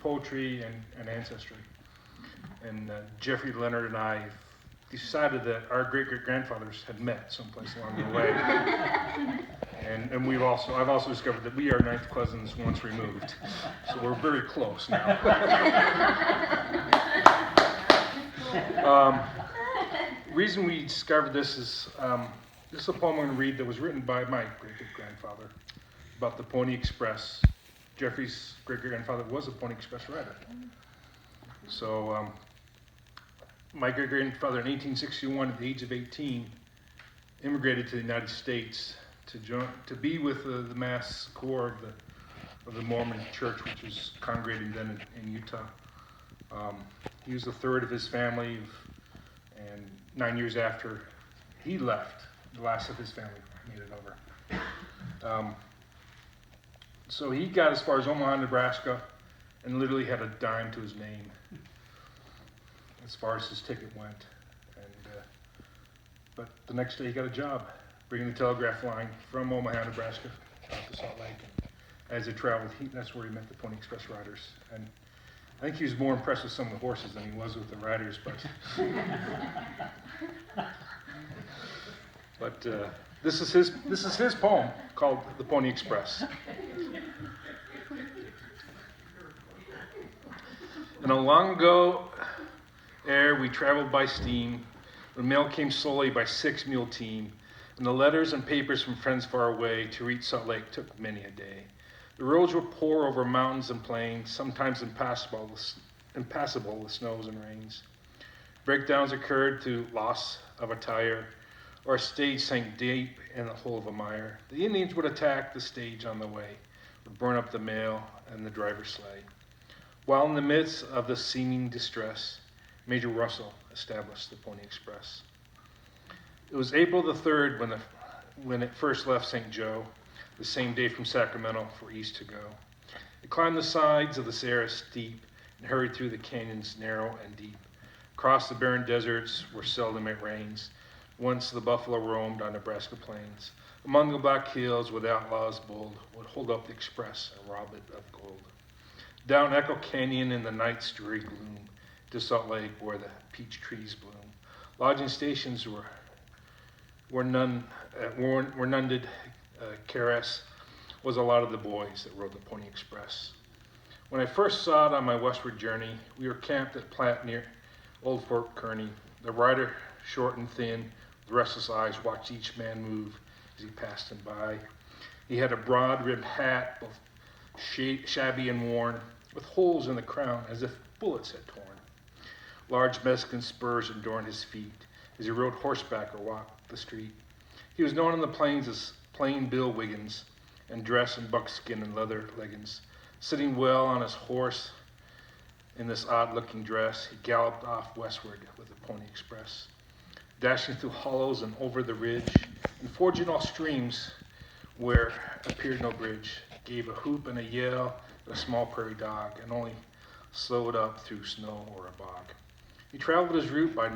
poetry and ancestry. And Jeffrey Leonard and I decided that our great-great-grandfathers had met someplace along the way. And I've also discovered that we are ninth cousins once removed. So we're very close now. Reason we discovered this is, this is a poem I'm going to read that was written by my great-great-grandfather about the Pony Express. Jeffrey's great-great-grandfather was a Pony Express rider. So my great-grandfather in 1861, at the age of 18, immigrated to the United States to be with the mass core of the Mormon Church, which was congregating then in Utah. He was the third of his family, and 9 years after he left, the last of his family made it over. So he got as far as Omaha, Nebraska, and literally had a dime to his name as far as his ticket went. But the next day he got a job bringing the telegraph line from Omaha, Nebraska, out to Salt Lake. And as they traveled, that's where he met the Pony Express riders. And I think he was more impressed with some of the horses than he was with the riders. But this is his poem called "The Pony Express." In a long ago ere we traveled by steam, when mail came slowly by 6-mule team, and the letters and papers from friends far away to reach Salt Lake took many a day. The roads were poor over mountains and plains, sometimes impassable with snows and rains. Breakdowns occurred through loss of a tire, or a stage sank deep in the hole of a mire. The Indians would attack the stage on the way, would burn up the mail and the driver's sleigh. While in the midst of the seeming distress, Major Russell established the Pony Express. It was April the 3rd when it first left St. Joe, the same day from Sacramento for east to go. It climbed the sides of the Sierra steep and hurried through the canyons narrow and deep, across the barren deserts where seldom it rains. Once the buffalo roamed on Nebraska plains. Among the black hills with outlaws bold would hold up the express and rob it of gold. Down Echo Canyon in the night's dreary gloom to Salt Lake where the peach trees bloom. Lodging stations where none did caress was a lot of the boys that rode the Pony Express. When I first saw it on my westward journey, we were camped at Platte near Old Fort Kearney. The rider, short and thin, with restless eyes, watched each man move as he passed him by. He had a broad-rimmed hat, both shabby and worn, with holes in the crown as if bullets had torn. Large Mexican spurs adorned his feet as he rode horseback or walked the street. He was known on the plains as Plain Bill Wiggins, and dressed in buckskin and leather leggings. Sitting well on his horse in this odd-looking dress, he galloped off westward with the Pony Express, dashing through hollows and over the ridge, and forging all streams where appeared no bridge. Gave a whoop and a yell at a small prairie dog, and only slowed up through snow or a bog. He traveled his route by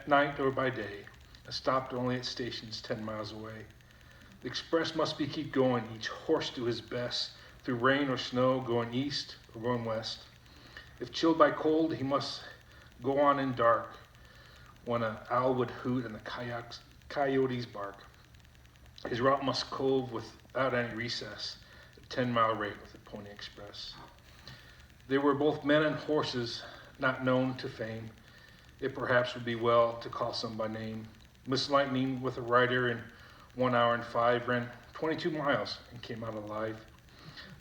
night or by day, and stopped only at stations 10 miles away. The express must keep going, each horse do his best, through rain or snow, going east or going west. If chilled by cold, he must go on in dark, when an owl would hoot and the coyotes bark. His route must cove without any recess, 10-mile rate with the Pony Express. They were both men and horses, not known to fame. It perhaps would be well to call some by name. Miss Lightning, with a rider in 1 hour and 5, ran 22 miles and came out alive.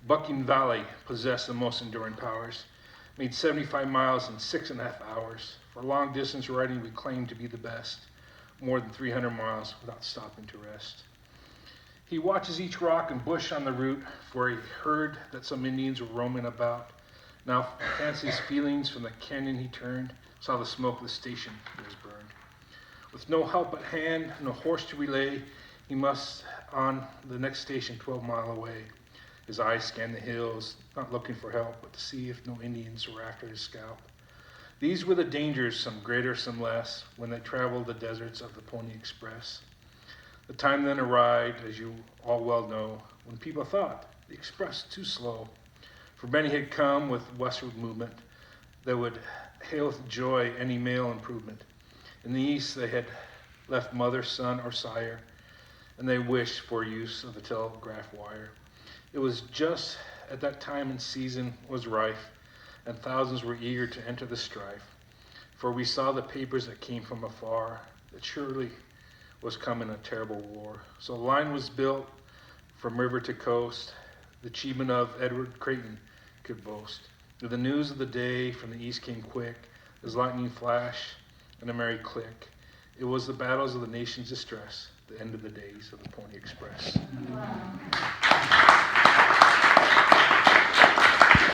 Bucking Valley possessed the most enduring powers, made 75 miles in 6.5 hours. For long distance riding, we claimed to be the best, more than 300 miles without stopping to rest. He watches each rock and bush on the route, for he heard that some Indians were roaming about. Now fancy his feelings, from the canyon he turned, saw the smoke of the station he was burned. With no help at hand, no horse to relay, he must on the next station 12 miles away. His eyes scanned the hills, not looking for help, but to see if no Indians were after his scalp. These were the dangers, some greater, some less, when they traveled the deserts of the Pony Express. The time then arrived, as you all well know, when people thought the express too slow. For many had come with westward movement that would hail with joy any mail improvement. In the east they had left mother, son, or sire, and they wished for use of the telegraph wire. It was just at that time and season was rife, and thousands were eager to enter the strife. For we saw the papers that came from afar, that surely was coming a terrible war. So a line was built from river to coast, the achievement of Edward Creighton could boast. The news of the day from the east came quick, as lightning flash and a merry click. It was the battles of the nation's distress, the end of the days of the Pony Express. Wow.